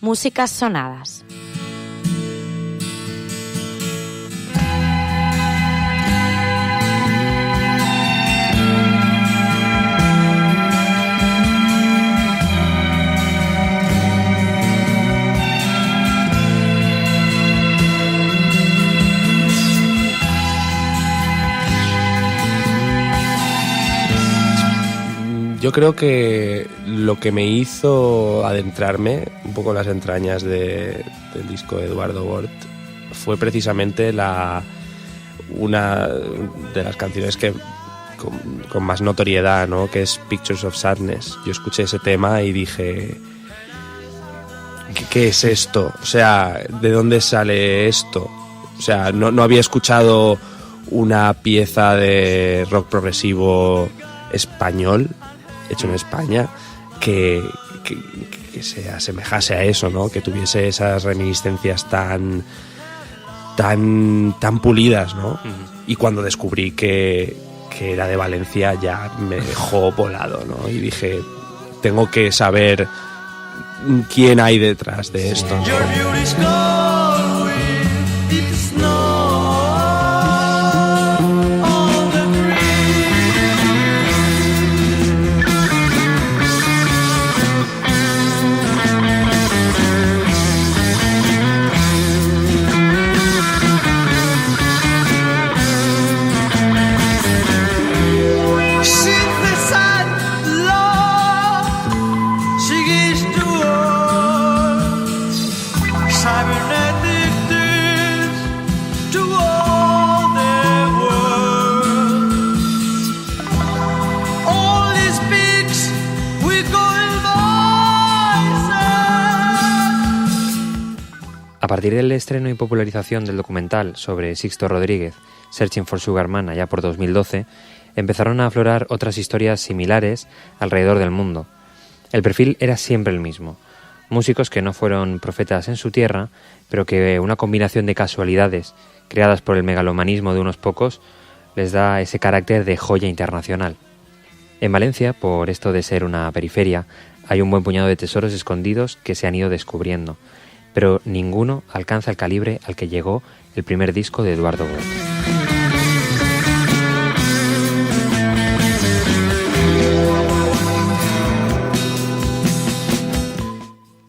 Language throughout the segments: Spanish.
Músicas sonadas. Yo creo que lo que me hizo adentrarme un poco en las entrañas del disco de Eduardo Bort fue precisamente una de las canciones que con más notoriedad, ¿no? Que es Pictures of Sadness. Yo escuché ese tema y dije, ¿qué es esto? O sea, ¿de dónde sale esto? O sea, no había escuchado una pieza de rock progresivo español hecho en España que se asemejase a eso, ¿no? Que tuviese esas reminiscencias tan pulidas, ¿no? Y cuando descubrí que era de Valencia ya me dejó volado, ¿no? Y dije, tengo que saber quién hay detrás de esto, ¿no? A partir del estreno y popularización del documental sobre Sixto Rodríguez, Searching for Sugar Man, allá por 2012, empezaron a aflorar otras historias similares alrededor del mundo. El perfil era siempre el mismo. Músicos que no fueron profetas en su tierra, pero que una combinación de casualidades creadas por el megalomanismo de unos pocos les da ese carácter de joya internacional. En Valencia, por esto de ser una periferia, hay un buen puñado de tesoros escondidos que se han ido descubriendo, pero ninguno alcanza el calibre al que llegó el primer disco de Eduardo Bort.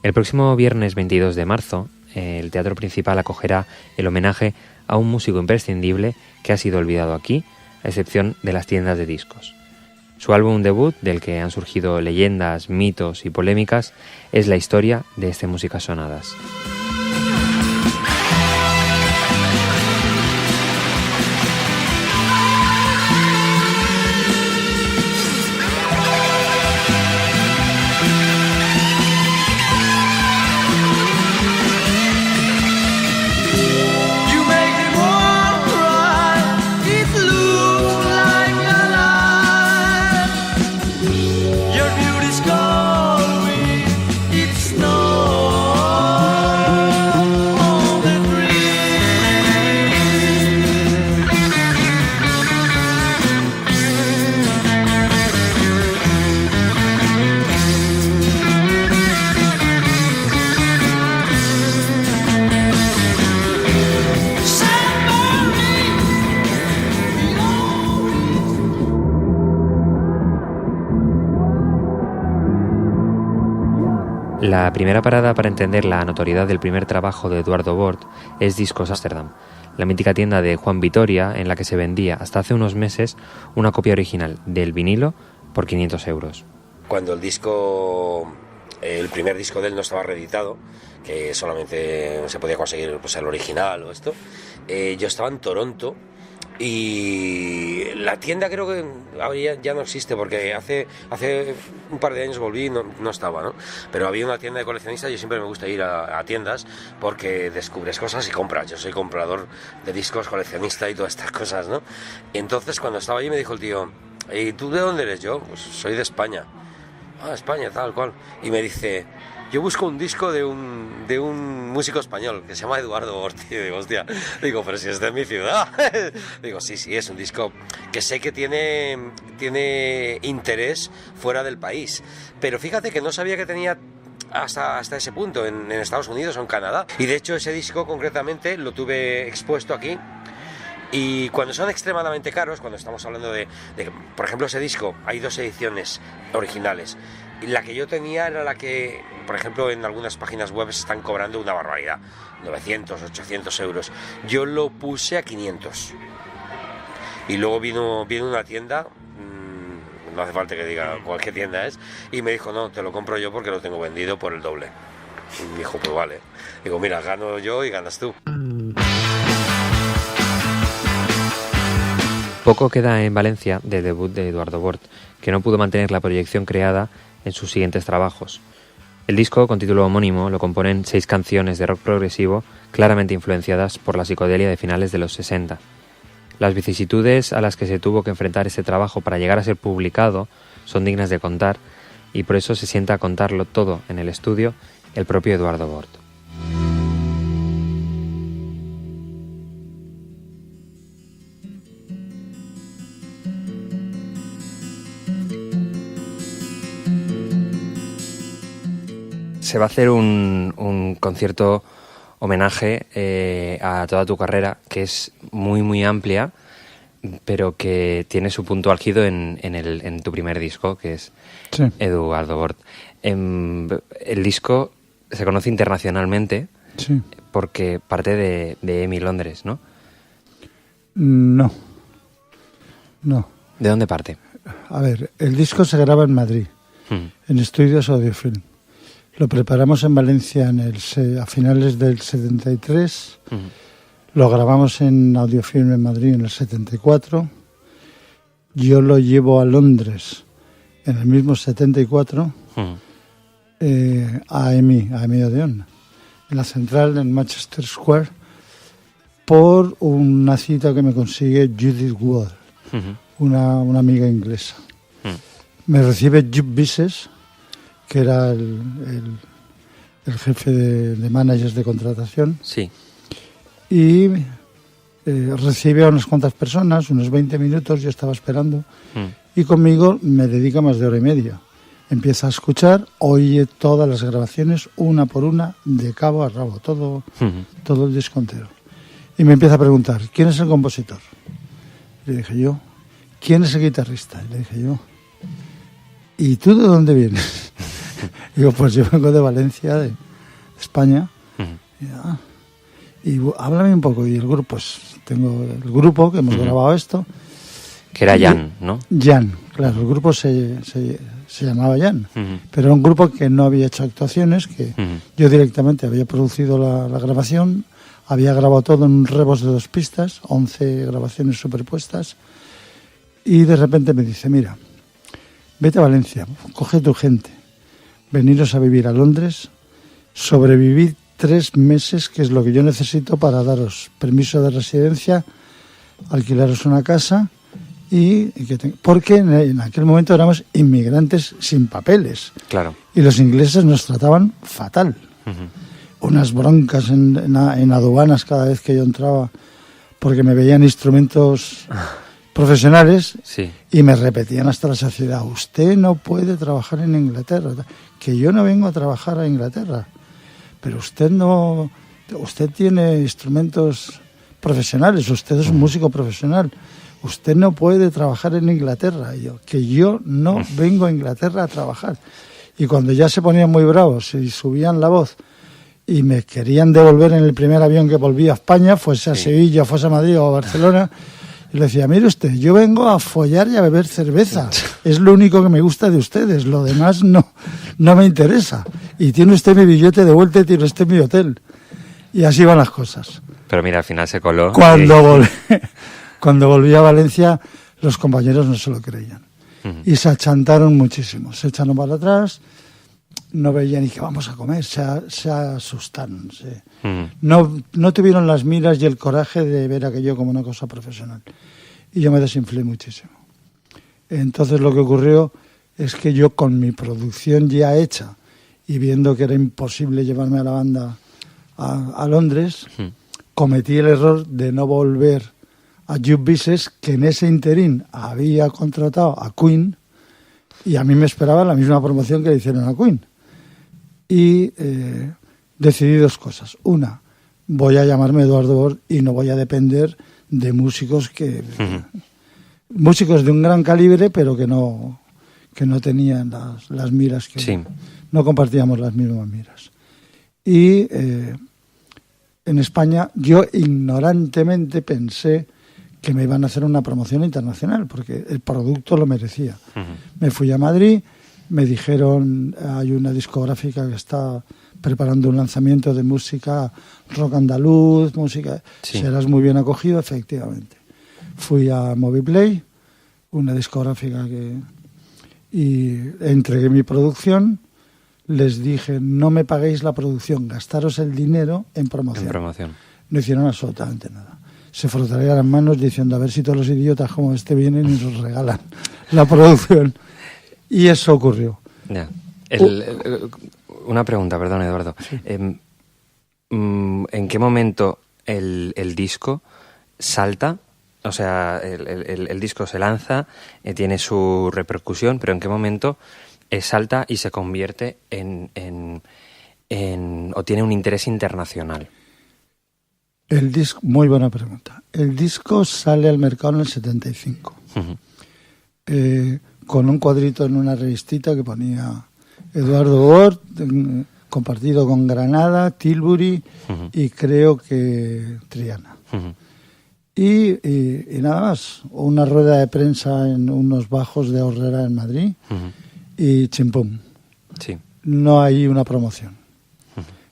El próximo viernes 22 de marzo, el Teatro Principal acogerá el homenaje a un músico imprescindible que ha sido olvidado aquí, a excepción de las tiendas de discos. Su álbum debut, del que han surgido leyendas, mitos y polémicas, es la historia de este Músicas Sonadas. La primera parada para entender la notoriedad del primer trabajo de Eduardo Bort es Discos Amsterdam, la mítica tienda de Juan Vitoria en la que se vendía hasta hace unos meses una copia original del vinilo por 500 euros. Cuando el primer disco de él no estaba reeditado, que solamente se podía conseguir pues, el original o esto, yo estaba en Toronto. Y la tienda creo que ya no existe porque hace un par de años volví y no estaba, ¿no? Pero había una tienda de coleccionistas. Yo siempre me gusta ir a tiendas porque descubres cosas y compras. Yo soy comprador de discos, coleccionista y todas estas cosas, ¿no? Y entonces cuando estaba allí me dijo el tío, ¿y tú de dónde eres? Yo, pues soy de España. Ah, España, tal cual. Y me dice, yo busco un disco de un músico español que se llama Eduardo Bort. Y digo, hostia, pero si es de mi ciudad. Digo, sí, es un disco que sé que tiene interés fuera del país. Pero fíjate que no sabía que tenía hasta ese punto en Estados Unidos o en Canadá. Y de hecho ese disco concretamente lo tuve expuesto aquí. Y cuando son extremadamente caros, cuando estamos hablando de por ejemplo, ese disco, hay 2 ediciones originales. Y la que yo tenía era la que, por ejemplo, en algunas páginas web están cobrando una barbaridad, 900, 800 euros. Yo lo puse a 500. Y luego vino una tienda, no hace falta que diga cualquier tienda es, y me dijo, no, te lo compro yo porque lo tengo vendido por el doble. Y me dijo, pues vale. Digo, mira, gano yo y ganas tú. Poco queda en Valencia del debut de Eduardo Bort, que no pudo mantener la proyección creada en sus siguientes trabajos. El disco, con título homónimo, lo componen 6 canciones de rock progresivo claramente influenciadas por la psicodelia de finales de los 60. Las vicisitudes a las que se tuvo que enfrentar este trabajo para llegar a ser publicado son dignas de contar, y por eso se sienta a contarlo todo en el estudio el propio Eduardo Bort. Se va a hacer un concierto homenaje a toda tu carrera, que es muy muy amplia, pero que tiene su punto álgido en tu primer disco, que es sí. Eduardo Bort. El disco se conoce internacionalmente sí. porque parte de EMI Londres, ¿no? No. ¿De dónde parte? A ver, el disco se graba en Madrid, en Estudios Audiofilm. Lo preparamos en Valencia a finales del 73. Lo grabamos en Audiofilm en Madrid en el 74. Yo lo llevo a Londres en el mismo 74 a EMI Odeon, en la central en Manchester Square, por una cita que me consigue Judith Ward, una amiga inglesa. Me recibe Jupp Bises, que era el jefe de managers de contratación. Sí. Y recibe a unas cuantas personas, unos 20 minutos, yo estaba esperando, y conmigo me dedica más de hora y media. Empieza a escuchar, oye todas las grabaciones, una por una, de cabo a rabo, todo el disco entero. Y me empieza a preguntar, ¿quién es el compositor? Le dije yo. ¿Quién es el guitarrista? Le dije yo. ¿Y tú de dónde vienes? Digo, pues yo vengo de Valencia, de España. Y háblame un poco. Y el grupo, pues tengo el grupo que hemos grabado esto. Que era Jan, ¿no? Jan, claro, el grupo se llamaba Jan. Pero era un grupo que no había hecho actuaciones, que yo directamente había producido la grabación, había grabado todo en un rebos de 2 pistas, 11 grabaciones superpuestas. Y de repente me dice, mira, vete a Valencia, coge tu gente, veniros a vivir a Londres, sobrevivid 3 meses, que es lo que yo necesito para daros permiso de residencia, alquilaros una casa, porque en aquel momento éramos inmigrantes sin papeles. Claro. Y los ingleses nos trataban fatal. Unas broncas en aduanas cada vez que yo entraba, porque me veían instrumentos profesionales, sí. Y me repetían hasta la saciedad, usted no puede trabajar en Inglaterra, que yo no vengo a trabajar a Inglaterra, pero usted tiene instrumentos profesionales, usted es un músico profesional, usted no puede trabajar en Inglaterra. Y yo no vengo a Inglaterra a trabajar. Y cuando ya se ponían muy bravos y subían la voz y me querían devolver en el primer avión que volvía a España, fuese a Sevilla, fuese a Madrid o a Barcelona, y le decía, mire usted, yo vengo a follar y a beber cerveza. Es lo único que me gusta de ustedes. Lo demás no me interesa. Y tiene usted mi billete de vuelta y tiene usted mi hotel. Y así van las cosas. Pero mira, al final se coló. Cuando volví a Valencia, los compañeros no se lo creían. Y se achantaron muchísimo. Se echaron para atrás, no veían y que vamos a comer. Se asustaron. No tuvieron las miras y el coraje de ver aquello como una cosa profesional. Y yo me desinflé muchísimo. Entonces lo que ocurrió es que yo, con mi producción ya hecha y viendo que era imposible llevarme a la banda a Londres, cometí el error de no volver a Jupp Bises, que en ese interín había contratado a Queen, y a mí me esperaba la misma promoción que le hicieron a Queen. y decidí dos cosas. Una, voy a llamarme Eduardo Bort y no voy a depender de músicos músicos de un gran calibre, pero que no tenían las miras que sí. No compartíamos las mismas miras. Y en España yo ignorantemente pensé que me iban a hacer una promoción internacional, porque el producto lo merecía. Me fui a Madrid, me dijeron, hay una discográfica que está preparando un lanzamiento de música rock andaluz, música, sí. Serás muy bien acogido, efectivamente. Fui a Moviplay, una discográfica y entregué mi producción. Les dije, no me paguéis la producción, gastaros el dinero en promoción. No hicieron absolutamente nada. Se frotarían las manos diciendo, a ver si todos los idiotas como este vienen y nos regalan la producción. Y eso ocurrió. Ya. Una pregunta, perdón, Eduardo. Sí. ¿En qué momento el disco salta? O sea, el disco se lanza, tiene su repercusión, pero ¿en qué momento salta y se convierte o tiene un interés internacional? El disco, muy buena pregunta. El disco sale al mercado en el 75. Con un cuadrito en una revistita que ponía Eduardo Bort, compartido con Granada, Tilbury y creo que Triana. Y nada más, una rueda de prensa en unos bajos de Horrera en Madrid y chimpum. Sí. No hay una promoción.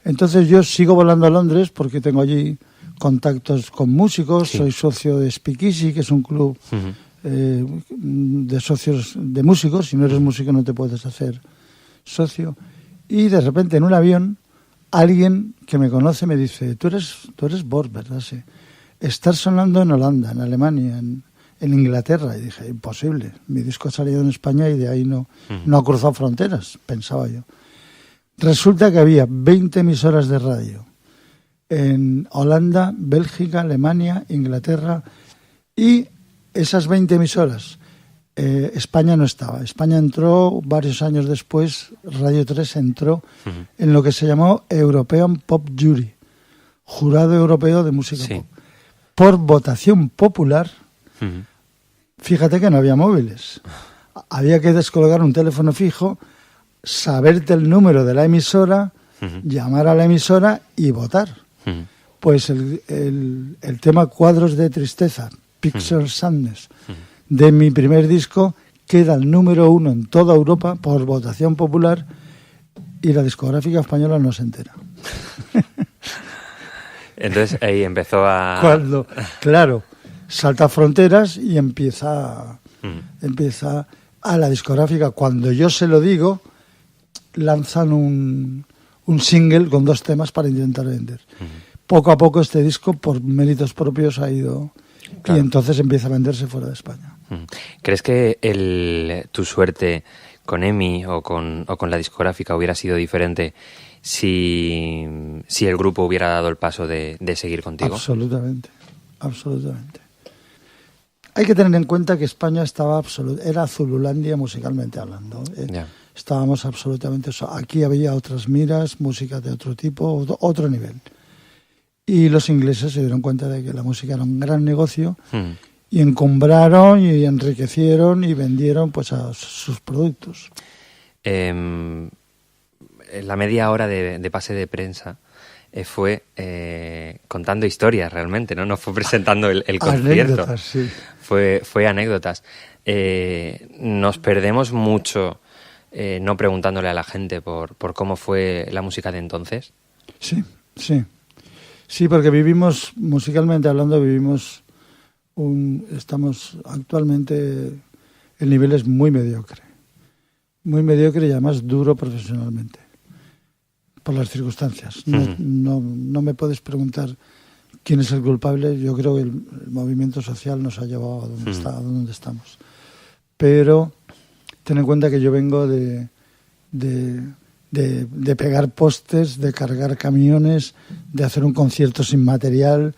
Entonces yo sigo volando a Londres porque tengo allí contactos con músicos, soy socio de Speakeasy, que es un club de socios de músicos. Si no eres músico no te puedes hacer socio. Y de repente en un avión alguien que me conoce me dice, tú eres Bort, ¿verdad? Sí. Estás sonando en Holanda, en Alemania, en Inglaterra. Y dije, imposible. Mi disco ha salido en España y de ahí no ha cruzado fronteras, pensaba yo. Resulta que había 20 emisoras de radio en Holanda, Bélgica, Alemania, Inglaterra, y esas 20 emisoras, España no estaba. España entró varios años después, Radio 3 entró en lo que se llamó European Pop Jury, Jurado Europeo de Música Pop. Por votación popular, fíjate que no había móviles. Había que descolgar un teléfono fijo, saberte el número de la emisora, llamar a la emisora y votar. Pues el tema Cuadros de Tristeza, Picture Sadness, de mi primer disco, queda el número 1 en toda Europa por votación popular y la discográfica española no se entera. Entonces ahí empezó a... Cuando, claro, salta fronteras y empieza a la discográfica. Cuando yo se lo digo, lanzan un single con 2 temas para intentar vender. Poco a poco este disco, por méritos propios, ha ido... Claro. Y entonces empieza a venderse fuera de España. ¿Crees que tu suerte con EMI o con la discográfica hubiera sido diferente si el grupo hubiera dado el paso de seguir contigo? Absolutamente. Hay que tener en cuenta que España era Zululandia musicalmente hablando. Estábamos absolutamente... Aquí había otras miras, música de otro tipo, otro nivel. Y los ingleses se dieron cuenta de que la música era un gran negocio y encumbraron y enriquecieron y vendieron pues a sus productos. La media hora de pase de prensa fue contando historias realmente, ¿no? No fue presentando el concierto. Anécdotas, sí. Fue anécdotas. Nos perdemos mucho no preguntándole a la gente por cómo fue la música de entonces. Sí. Sí, porque musicalmente hablando, estamos actualmente, el nivel es muy mediocre y además duro profesionalmente, por las circunstancias. No me puedes preguntar quién es el culpable. Yo creo que el movimiento social nos ha llevado a donde estamos. Pero ten en cuenta que yo vengo de pegar postes, de cargar camiones, de hacer un concierto sin material,